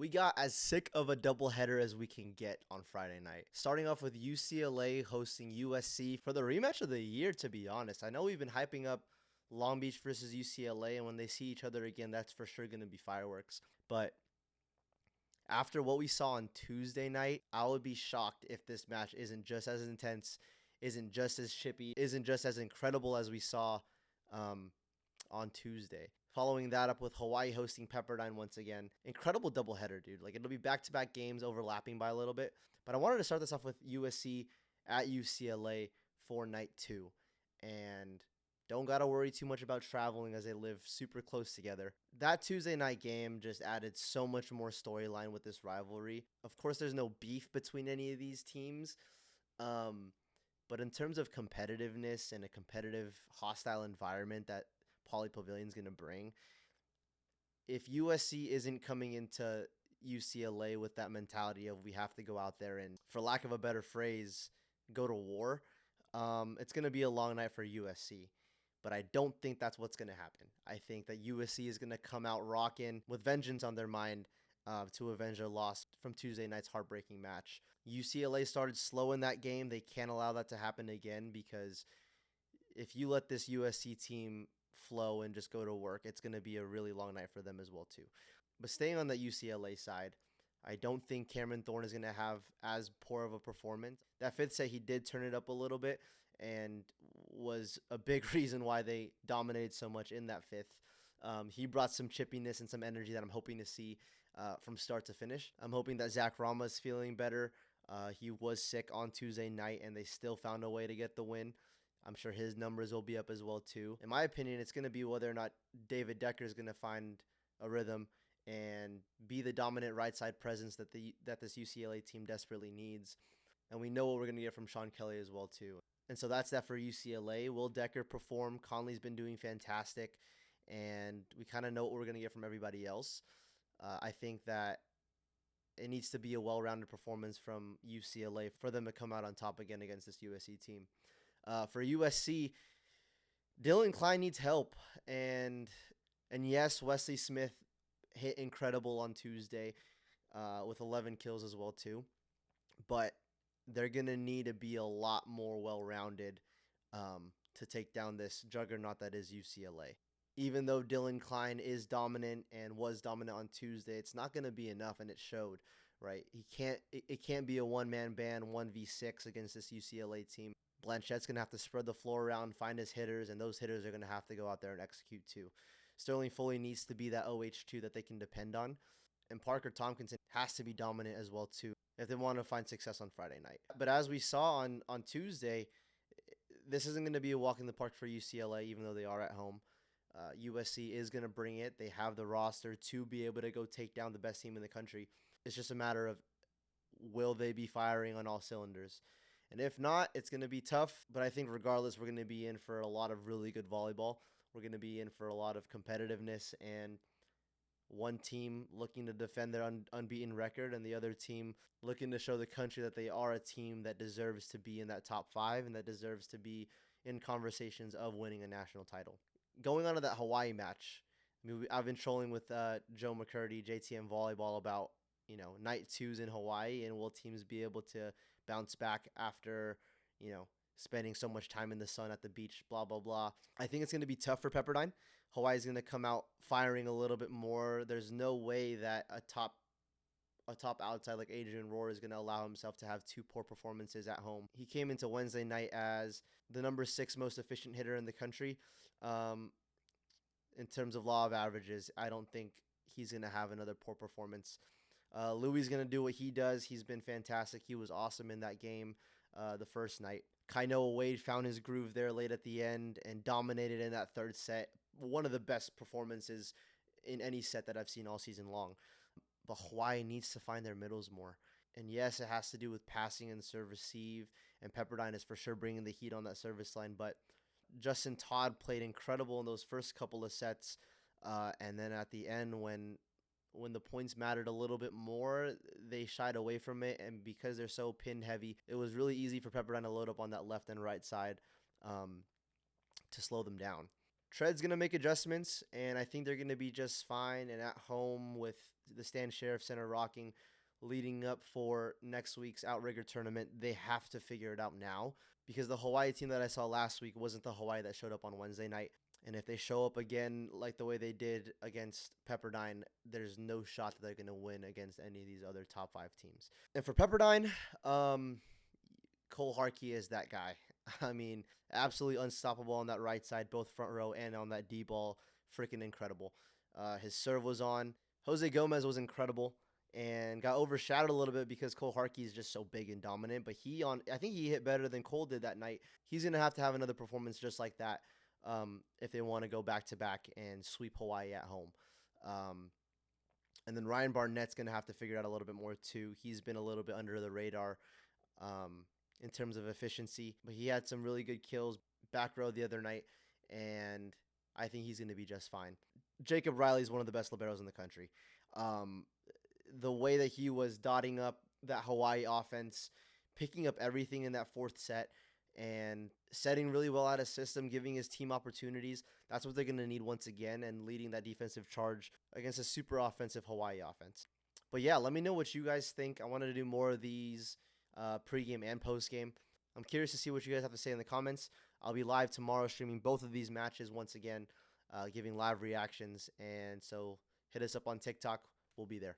We got as sick of a doubleheader as we can get on Friday night. Starting off with UCLA hosting USC for the rematch of the year, to be honest. I know we've been hyping up Long Beach versus UCLA, and when they see each other again, that's for sure going to be fireworks. But after what we saw on Tuesday night, I would be shocked if this match isn't just as intense, isn't just as chippy, isn't just as incredible as we saw on Tuesday. Following that up with Hawaii hosting Pepperdine once again. Incredible doubleheader, dude. Like, it'll be back-to-back games overlapping by a little bit. But I wanted to start this off with USC at UCLA for night 2. And don't got to worry too much about traveling as they live super close together. That Tuesday night game just added so much more storyline with this rivalry. Of course, there's no beef between any of these teams. But in terms of competitiveness and a competitive, hostile environment that Pauley Pavilion's going to bring, if USC isn't coming into UCLA with that mentality of we have to go out there and, for lack of a better phrase, go to war, it's going to be a long night for USC. But I don't think that's what's going to happen. I think that USC is going to come out rocking with vengeance on their mind to avenge their loss from Tuesday night's heartbreaking match. UCLA started slow in that game. They can't allow that to happen again, because if you let this USC team flow and just go to work, it's going to be a really long night for them as well too. But staying on the UCLA side, I don't think Cameron Thorne is going to have as poor of a performance. That fifth set, he did turn it up a little bit and was a big reason why they dominated so much in that fifth. He brought some chippiness and some energy that I'm hoping to see from start to finish. I'm hoping that Zach Rama is feeling better. He was sick on Tuesday night, and they still found a way to get the win. I'm sure his numbers will be up as well too. In my opinion, it's going to be whether or not David Decker is going to find a rhythm and be the dominant right side presence that this UCLA team desperately needs. And we know what we're going to get from Sean Kelly as well too. And so that's that for UCLA. Will Decker perform? Conley's been doing fantastic, and we kind of know what we're going to get from everybody else. I think that it needs to be a well-rounded performance from UCLA for them to come out on top again against this USC team. For USC, Dylan Klein needs help, and yes, Wesley Smith hit incredible on Tuesday with 11 kills as well too, but they're gonna need to be a lot more well-rounded to take down this juggernaut that is UCLA. Even though Dylan Klein is dominant and was dominant on Tuesday, it's not gonna be enough, and it showed. Right? It can't be a one-man band 1v6 against this UCLA team. Blanchette's going to have to spread the floor around, find his hitters, and those hitters are going to have to go out there and execute too. Sterling Foley needs to be that OH2 that they can depend on. And Parker Tompkinson has to be dominant as well too if they want to find success on Friday night. But as we saw on Tuesday, this isn't going to be a walk in the park for UCLA, even though they are at home. USC is going to bring it. They have the roster to be able to go take down the best team in the country. It's just a matter of, will they be firing on all cylinders? And if not, it's going to be tough. But I think regardless, we're going to be in for a lot of really good volleyball. We're going to be in for a lot of competitiveness, and one team looking to defend their unbeaten record, and the other team looking to show the country that they are a team that deserves to be in that top 5 and that deserves to be in conversations of winning a national title. Going on to that Hawaii match, I mean, I've been trolling with Joe McCurdy, JTM Volleyball, about night 2s in Hawaii, and will teams be able to bounce back after spending so much time in the sun at the beach, blah blah blah. I think it's going to be tough for Pepperdine. Hawaii's going to come out firing a little bit more. There's no way that a top outside like Adrian Rohr is going to allow himself to have 2 poor performances at home. He came into Wednesday night as the number 6 most efficient hitter in the country. In terms of law of averages, I don't think he's going to have another poor performance. Louis is going to do what he does. He's been fantastic. He was awesome in that game the first night. Kainoa Wade found his groove there late at the end and dominated in that third set. One of the best performances in any set that I've seen all season long. But Hawaii needs to find their middles more. And yes, it has to do with passing and serve receive, and Pepperdine is for sure bringing the heat on that service line. But Justin Todd played incredible in those first couple of sets, and then at the end when the points mattered a little bit more, they shied away from it, and because they're so pin heavy, it was really easy for Pepperdine to load up on that left and right side to slow them down. Tread's going to make adjustments, and I think they're going to be just fine. And at home with the Stan Sheriff Center rocking leading up for next week's Outrigger tournament, they have to figure it out now because the Hawaii team that I saw last week wasn't the Hawaii that showed up on Wednesday night. And if they show up again like the way they did against Pepperdine, there's no shot that they're going to win against any of these other top 5 teams. And for Pepperdine, Cole Harkey is that guy. I mean, absolutely unstoppable on that right side, both front row and on that D ball. Freaking incredible. His serve was on. Jose Gomez was incredible and got overshadowed a little bit because Cole Harkey is just so big and dominant. But I think he hit better than Cole did that night. He's going to have another performance just like that if they want to go back to back and sweep Hawaii at home. And then Ryan Barnett's going to have to figure it out a little bit more too. He's been a little bit under the radar in terms of efficiency, but he had some really good kills back row the other night, and I think he's going to be just fine. Jacob Riley is one of the best liberos in the country. The way that he was dotting up that Hawaii offense, picking up everything in that fourth set, and setting really well out of system, giving his team opportunities. That's what they're going to need once again, and leading that defensive charge against a super offensive Hawaii offense. But yeah, let me know what you guys think. I wanted to do more of these pregame and postgame. I'm curious to see what you guys have to say in the comments. I'll be live tomorrow streaming both of these matches once again, giving live reactions. And so hit us up on TikTok. We'll be there.